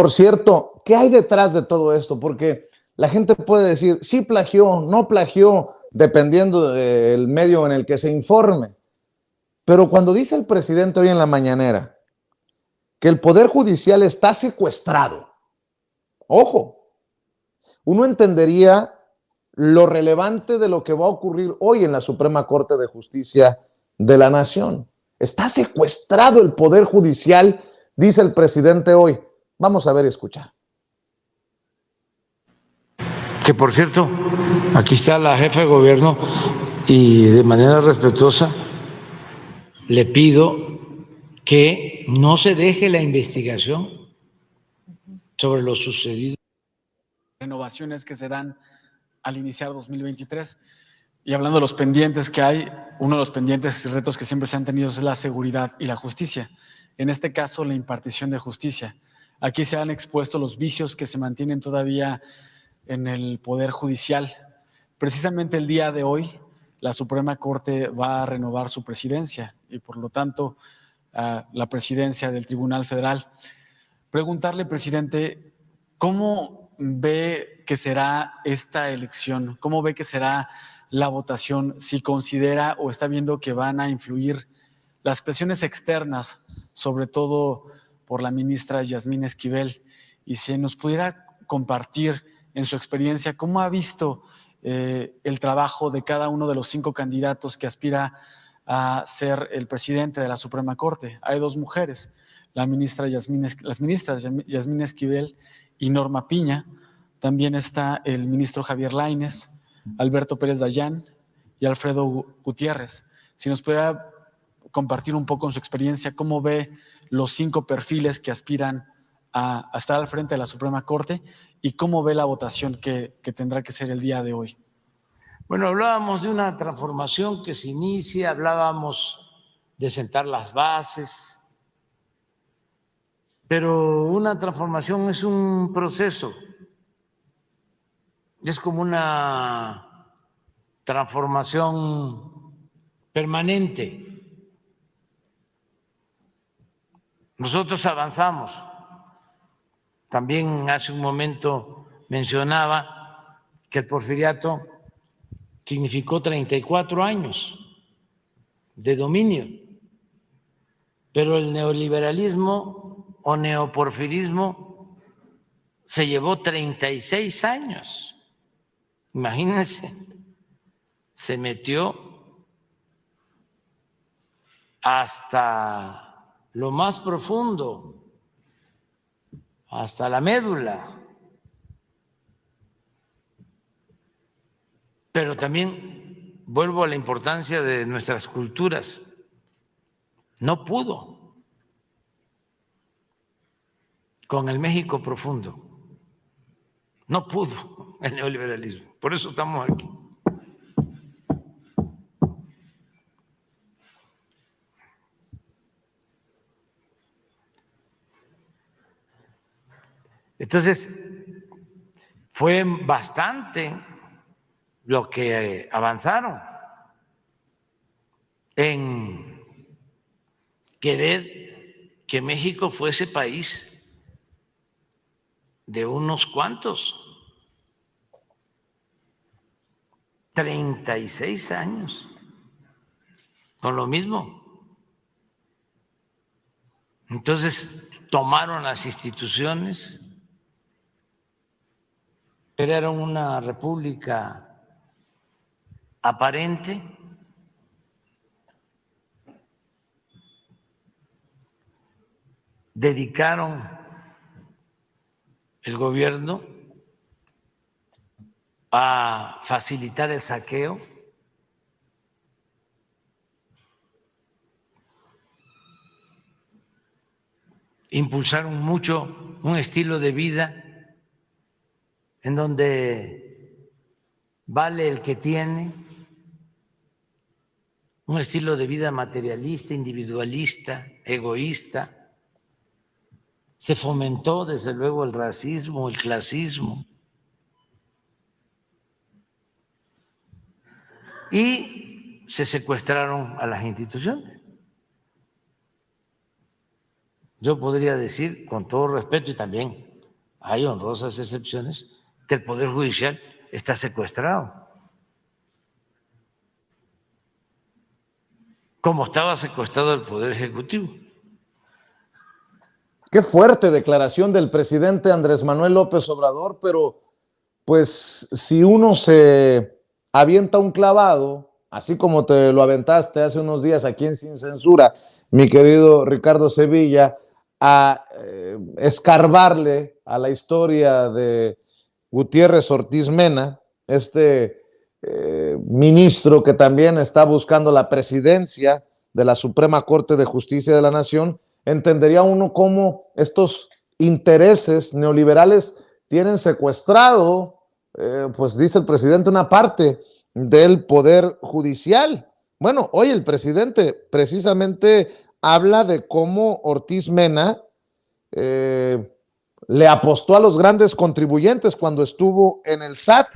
Por cierto, ¿qué hay detrás de todo esto? Porque la gente puede decir, sí plagió, no plagió, dependiendo del medio en el que se informe. Pero cuando dice el presidente hoy en la mañanera que el Poder Judicial está secuestrado, ojo, uno entendería lo relevante de lo que va a ocurrir hoy en la Suprema Corte de Justicia de la Nación. Está secuestrado el Poder Judicial, dice el presidente hoy. Vamos a ver y escuchar. Que por cierto, aquí está la jefa de gobierno y de manera respetuosa le pido que no se deje la investigación sobre lo sucedido. Renovaciones que se dan al iniciar 2023. Y hablando de los pendientes que hay, uno de los pendientes y retos que siempre se han tenido es la seguridad y la justicia. En este caso, la impartición de justicia. Aquí se han expuesto los vicios que se mantienen todavía en el Poder Judicial. Precisamente el día de hoy, la Suprema Corte va a renovar su presidencia y, por lo tanto, la presidencia del Tribunal Federal. Preguntarle, presidente, ¿cómo ve que será esta elección? ¿Cómo ve que será la votación? Si considera o está viendo que van a influir las presiones externas, sobre todo por la ministra Yasmín Esquivel, y si nos pudiera compartir en su experiencia cómo ha visto el trabajo de cada uno de los 5 candidatos que aspira a ser el presidente de la Suprema Corte. Hay 2 mujeres, las ministras Yasmín Esquivel y Norma Piña. También está el ministro Javier Lainez, Alberto Pérez Dayán y Alfredo Gutiérrez. Si nos pudiera compartir un poco en su experiencia cómo ve los 5 perfiles que aspiran a estar al frente de la Suprema Corte y cómo ve la votación que tendrá que ser el día de hoy. Bueno, hablábamos de una transformación que se inicia, hablábamos de sentar las bases, pero una transformación es un proceso, es como una transformación permanente. Nosotros avanzamos. También hace un momento mencionaba que el porfiriato significó 34 años de dominio, pero el neoliberalismo o neoporfirismo se llevó 36 años. Imagínense, se metió hasta lo más profundo, hasta la médula. Pero también vuelvo a la importancia de nuestras culturas. No pudo con el México profundo. No pudo el neoliberalismo. Por eso estamos aquí. Entonces, fue bastante lo que avanzaron en querer que México fuese país de unos cuantos. 36 años con lo mismo. Entonces, tomaron las instituciones, era una república aparente, dedicaron el gobierno a facilitar el saqueo, impulsaron mucho un estilo de vida en donde vale el que tiene, un estilo de vida materialista, individualista, egoísta. Se fomentó desde luego el racismo, el clasismo. Y se secuestraron a las instituciones. Yo podría decir, con todo respeto y también hay honrosas excepciones, que el Poder Judicial está secuestrado. Como estaba secuestrado el Poder Ejecutivo. Qué fuerte declaración del presidente Andrés Manuel López Obrador, pero pues si uno se avienta un clavado, así como te lo aventaste hace unos días aquí en Sin Censura, mi querido Ricardo Sevilla, a escarbarle a la historia de Gutiérrez Ortiz Mena, ministro que también está buscando la presidencia de la Suprema Corte de Justicia de la Nación, entendería uno cómo estos intereses neoliberales tienen secuestrado, pues dice el presidente, una parte del Poder Judicial. Bueno, hoy el presidente precisamente habla de cómo Ortiz Mena le apostó a los grandes contribuyentes cuando estuvo en el SAT,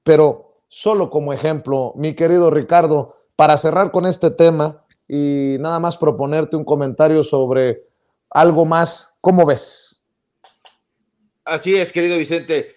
pero solo como ejemplo, mi querido Ricardo, para cerrar con este tema y nada más proponerte un comentario sobre algo más, ¿cómo ves? Así es, querido Vicente.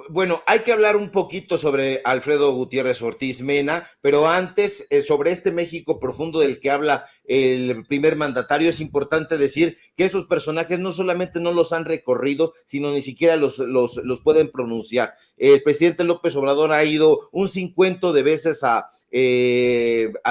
Bueno, hay que hablar un poquito sobre Alfredo Gutiérrez Ortiz Mena, pero antes, sobre este México profundo del que habla el primer mandatario, es importante decir que estos personajes no solamente no los han recorrido, sino ni siquiera los pueden pronunciar. El presidente López Obrador ha ido un 50 de veces a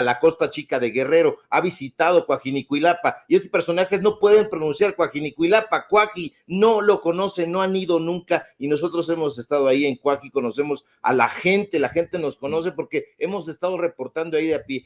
la Costa Chica de Guerrero, ha visitado Coajinicuilapa y estos personajes no pueden pronunciar Coajinicuilapa, Coaji, no lo conocen, no han ido nunca y nosotros hemos estado ahí en Coaji, conocemos a la gente nos conoce porque hemos estado reportando ahí de a pie.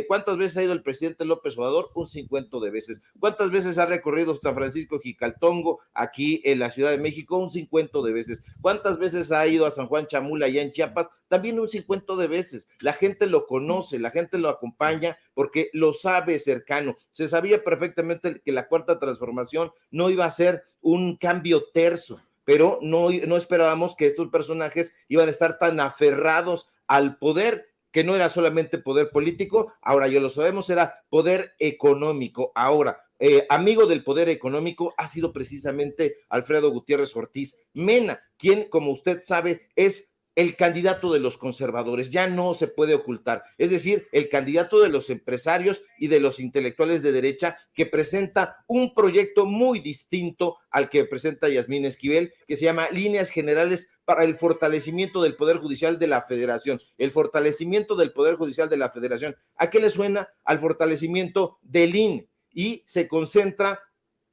¿Cuántas veces ha ido el presidente López Obrador? Un 50 de veces. ¿Cuántas veces ha recorrido San Francisco Jicaltongo aquí en la Ciudad de México? Un 50 de veces. ¿Cuántas veces ha ido a San Juan Chamula allá en Chiapas? También un 50 de veces. La gente lo conoce, la gente lo acompaña porque lo sabe cercano. Se sabía perfectamente que la Cuarta Transformación no iba a ser un cambio terso, pero no esperábamos que estos personajes iban a estar tan aferrados al poder, que no era solamente poder político, ahora ya lo sabemos, era poder económico. Ahora, amigo del poder económico ha sido precisamente Alfredo Gutiérrez Ortiz Mena, quien, como usted sabe, es el candidato de los conservadores, ya no se puede ocultar, es decir, el candidato de los empresarios y de los intelectuales de derecha, que presenta un proyecto muy distinto al que presenta Yasmín Esquivel, que se llama Líneas Generales para el Fortalecimiento del Poder Judicial de la Federación. El fortalecimiento del Poder Judicial de la Federación, ¿a qué le suena? Al fortalecimiento del INE, y se concentra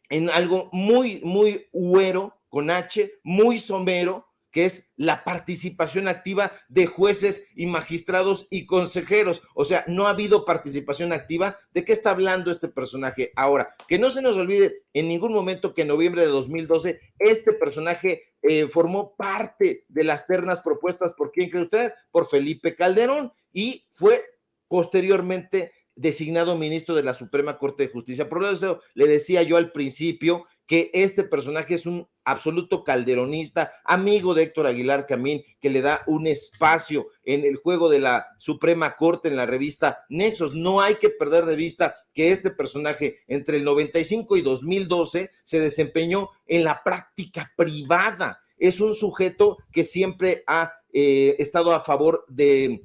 en algo muy, muy huero, con H, muy somero, que es la participación activa de jueces y magistrados y consejeros. O sea, no ha habido participación activa. ¿De qué está hablando este personaje? Ahora, que no se nos olvide en ningún momento que en noviembre de 2012 este personaje formó parte de las ternas propuestas por ¿quién cree usted? Por Felipe Calderón, y fue posteriormente designado ministro de la Suprema Corte de Justicia. Por eso le decía yo al principio que este personaje es un absoluto calderonista, amigo de Héctor Aguilar Camín, que le da un espacio en el juego de la Suprema Corte en la revista Nexos. No hay que perder de vista que este personaje entre el 95 y 2012 se desempeñó en la práctica privada. Es un sujeto que siempre ha estado a favor de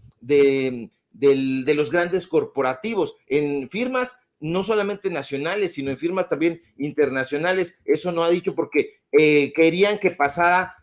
los grandes corporativos en firmas no solamente nacionales, sino en firmas también internacionales. Eso no ha dicho porque querían que pasara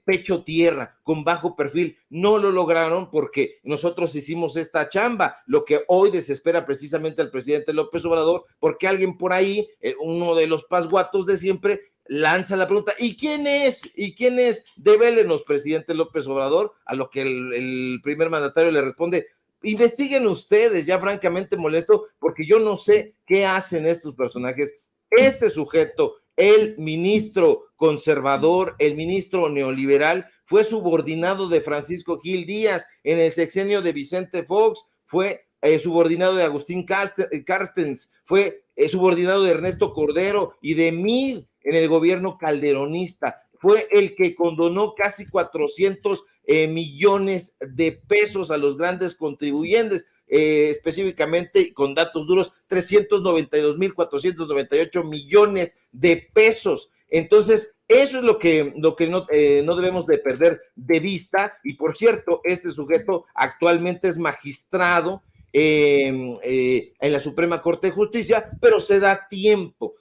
pecho tierra, con bajo perfil. No lo lograron porque nosotros hicimos esta chamba, lo que hoy desespera precisamente al presidente López Obrador, porque alguien por ahí, uno de los pasguatos de siempre, lanza la pregunta, ¿y quién es? ¿Y quién es? Devélenos, presidente López Obrador, a lo que el primer mandatario le responde, investiguen ustedes, ya francamente molesto, porque yo no sé qué hacen estos personajes. Este sujeto, el ministro conservador, el ministro neoliberal, fue subordinado de Francisco Gil Díaz en el sexenio de Vicente Fox, fue subordinado de Agustín Carstens, fue subordinado de Ernesto Cordero y de Mid en el gobierno calderonista. Fue el que condonó casi 400 millones de pesos a los grandes contribuyentes. específicamente y con datos duros, 392,498 millones de pesos. Entonces, eso es lo que no debemos de perder de vista. Y por cierto, este sujeto actualmente es magistrado en la Suprema Corte de Justicia, pero se da tiempo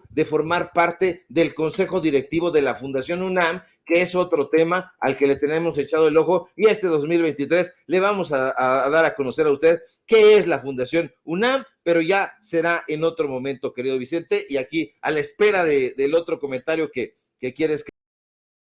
de formar parte del Consejo Directivo de la Fundación UNAM, que es otro tema al que le tenemos echado el ojo, y este 2023 le vamos a dar a conocer a usted qué es la Fundación UNAM, pero ya será en otro momento, querido Vicente, y aquí a la espera del otro comentario que quieres